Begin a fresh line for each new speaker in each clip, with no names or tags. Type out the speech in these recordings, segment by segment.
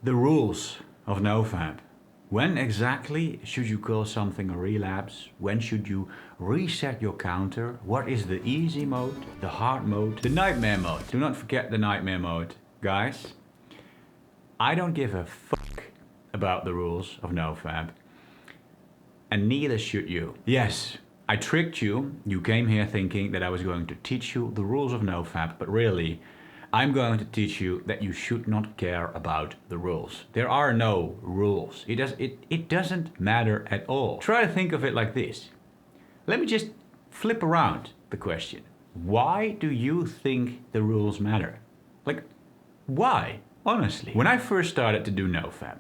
The rules of Nofap. When exactly should you call something a relapse? When should you reset your counter? What is the easy mode, the hard mode, the nightmare mode? Do not forget the nightmare mode. Guys, I don't give a fuck about the rules of Nofap, and neither should you. Yes, I tricked you. You came here thinking that I was going to teach you the rules of Nofap, but really, I'm going to teach you that you should not care about the rules. There are no rules. It doesn't matter at all. Try to think of it like this. Let me just flip around the question. Why do you think the rules matter? Like, why? Honestly. When I first started to do Nofap,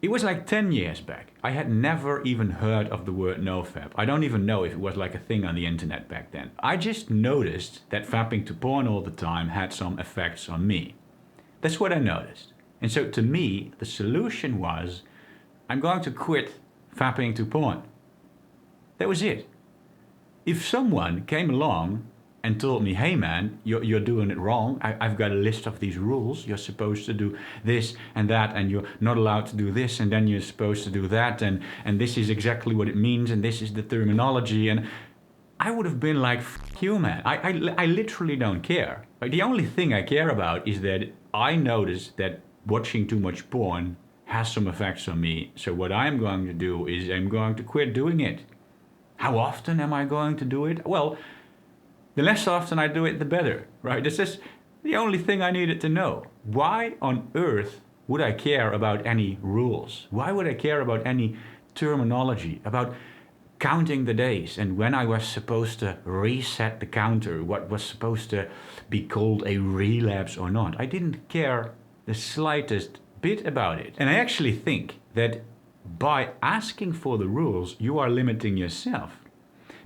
it was like 10 years back. I had never even heard of the word Nofap. I don't even know if it was like a thing on the internet back then. I just noticed that fapping to porn all the time had some effects on me. That's what I noticed. And so to me, the solution was, I'm going to quit fapping to porn. That was it. If someone came along and told me, hey man, you're doing it wrong. I've got a list of these rules. You're supposed to do this and that, and you're not allowed to do this, and then you're supposed to do that, and this is exactly what it means, and this is the terminology, and I would have been like, fuck you man. I literally don't care. Like, the only thing I care about is that I noticed that watching too much porn has some effects on me. So what I'm going to do is I'm going to quit doing it. How often am I going to do it? Well, the less often I do it, the better, right? This is the only thing I needed to know. Why on earth would I care about any rules? Why would I care about any terminology, about counting the days and when I was supposed to reset the counter, what was supposed to be called a relapse or not? I didn't care the slightest bit about it. And I actually think that by asking for the rules, you are limiting yourself.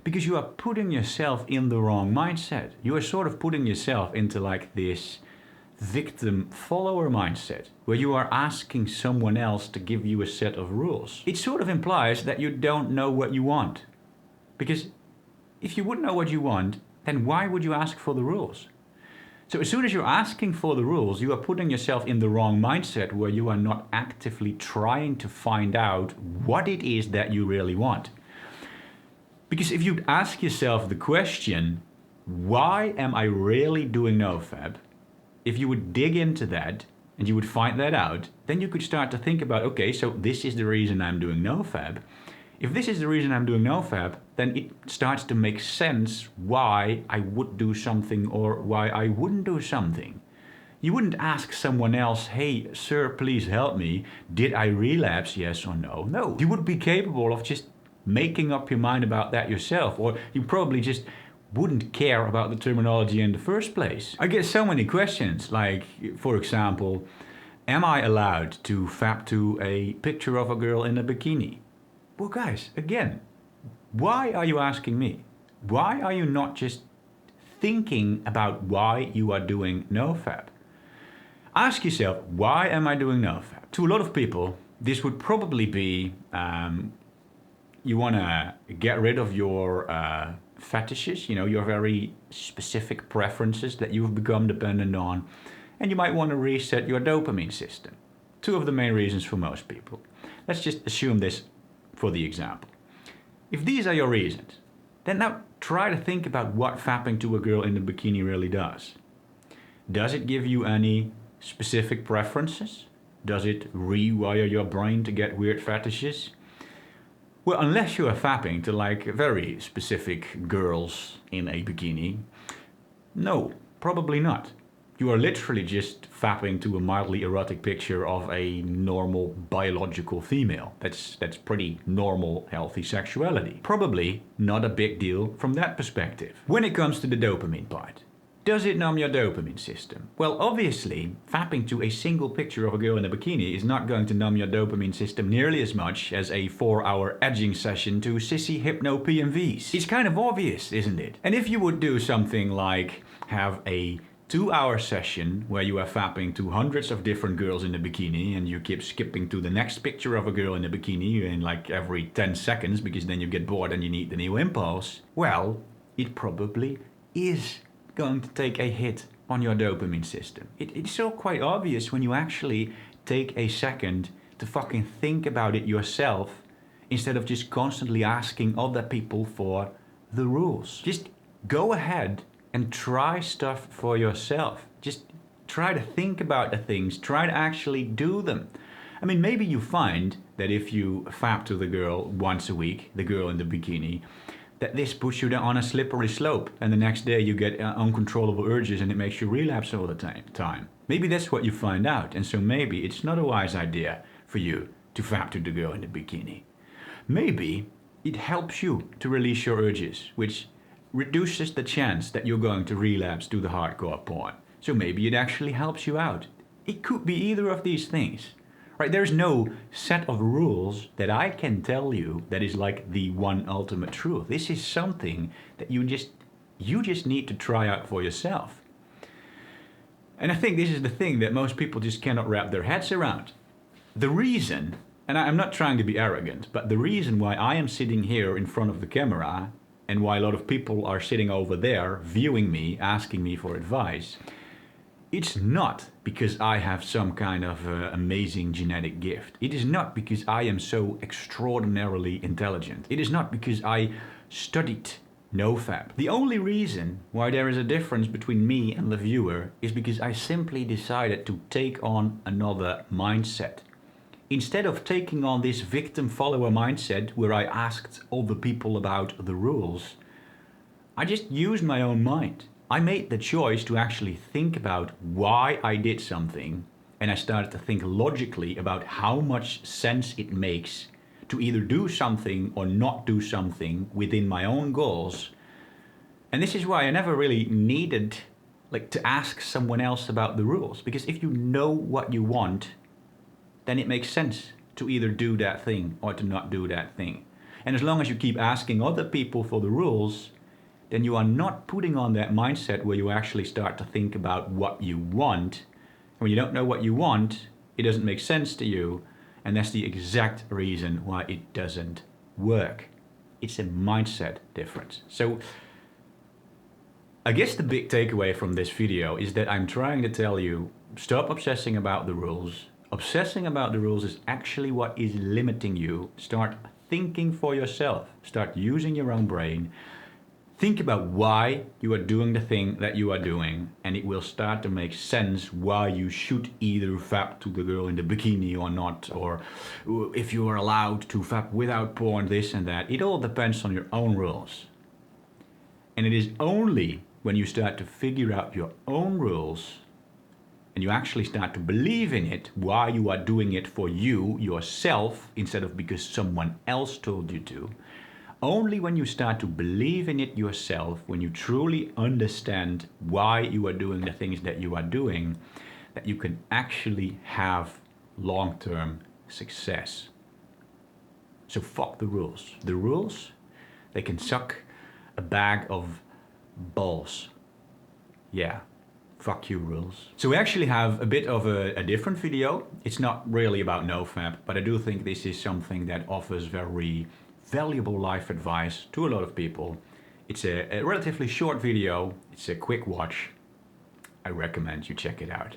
Because you are putting yourself in the wrong mindset. You are sort of putting yourself into like this victim-follower mindset, where you are asking someone else to give you a set of rules. It sort of implies that you don't know what you want. Because if you wouldn't know what you want, then why would you ask for the rules? So as soon as you're asking for the rules, you are putting yourself in the wrong mindset, where you are not actively trying to find out what it is that you really want. Because if you'd ask yourself the question, why am I really doing Nofap? If you would dig into that and you would find that out, then you could start to think about, okay, so this is the reason I'm doing Nofap. If this is the reason I'm doing Nofap, then it starts to make sense why I would do something or why I wouldn't do something. You wouldn't ask someone else, hey, sir, please help me. Did I relapse, yes or no? No, you would be capable of just making up your mind about that yourself, or you probably just wouldn't care about the terminology in the first place. I get so many questions, like, for example, am I allowed to fap to a picture of a girl in a bikini? Well guys, again, why are you asking me? Why are you not just thinking about why you are doing Nofap? Ask yourself, why am I doing Nofap? To a lot of people, this would probably be you want to get rid of your fetishes, your very specific preferences that you've become dependent on, and you might want to reset your dopamine system. Two of the main reasons for most people. Let's just assume this for the example. If these are your reasons, then now try to think about what fapping to a girl in a bikini really does. Does it give you any specific preferences? Does it rewire your brain to get weird fetishes? Well, unless you are fapping to like very specific girls in a bikini, no, probably not. You are literally just fapping to a mildly erotic picture of a normal biological female. That's pretty normal, healthy sexuality. Probably not a big deal from that perspective. When it comes to the dopamine part, does it numb your dopamine system? Well, obviously, fapping to a single picture of a girl in a bikini is not going to numb your dopamine system nearly as much as a 4-hour edging session to sissy hypno PMVs. It's kind of obvious, isn't it? And if you would do something like have a 2-hour session where you are fapping to hundreds of different girls in a bikini and you keep skipping to the next picture of a girl in a bikini in like every 10 seconds because then you get bored and you need the new impulse, well, it probably is going to take a hit on your dopamine system. It's so quite obvious when you actually take a second to fucking think about it yourself instead of just constantly asking other people for the rules. Just go ahead and try stuff for yourself. Just try to think about the things, try to actually do them. I mean, maybe you find that if you fap to the girl once a week, the girl in the bikini, that this puts you on a slippery slope and the next day you get uncontrollable urges and it makes you relapse all the time. Maybe that's what you find out, and so maybe it's not a wise idea for you to fap to the girl in the bikini. Maybe it helps you to release your urges, which reduces the chance that you're going to relapse to the hardcore porn. So maybe it actually helps you out. It could be either of these things. Right, there's no set of rules that I can tell you that is like the one ultimate truth. This is something that you just need to try out for yourself. And I think this is the thing that most people just cannot wrap their heads around. The reason, and I'm not trying to be arrogant, but the reason why I am sitting here in front of the camera and why a lot of people are sitting over there viewing me, asking me for advice, it's not because I have some kind of amazing genetic gift. It is not because I am so extraordinarily intelligent. It is not because I studied Nofap. The only reason why there is a difference between me and the viewer is because I simply decided to take on another mindset. Instead of taking on this victim-follower mindset where I asked other people about the rules, I just used my own mind. I made the choice to actually think about why I did something, and I started to think logically about how much sense it makes to either do something or not do something within my own goals. And this is why I never really needed to ask someone else about the rules, because if you know what you want, then it makes sense to either do that thing or to not do that thing. And as long as you keep asking other people for the rules, then you are not putting on that mindset where you actually start to think about what you want. And when you don't know what you want, it doesn't make sense to you. And that's the exact reason why it doesn't work. It's a mindset difference. So I guess the big takeaway from this video is that I'm trying to tell you, stop obsessing about the rules. Obsessing about the rules is actually what is limiting you. Start thinking for yourself. Start using your own brain. Think about why you are doing the thing that you are doing, and it will start to make sense why you should either fap to the girl in the bikini or not, or if you are allowed to fap without porn, this and that. It all depends on your own rules. And it is only when you start to figure out your own rules and you actually start to believe in it, why you are doing it for you, yourself, instead of because someone else told you to. Only when you start to believe in it yourself, when you truly understand why you are doing the things that you are doing, that you can actually have long-term success. So fuck the rules. The rules, they can suck a bag of balls. Yeah, fuck you rules. So we actually have a bit of a different video. It's not really about Nofap, but I do think this is something that offers very valuable life advice to a lot of people. It's a relatively short video. It's a quick watch. I recommend you check it out.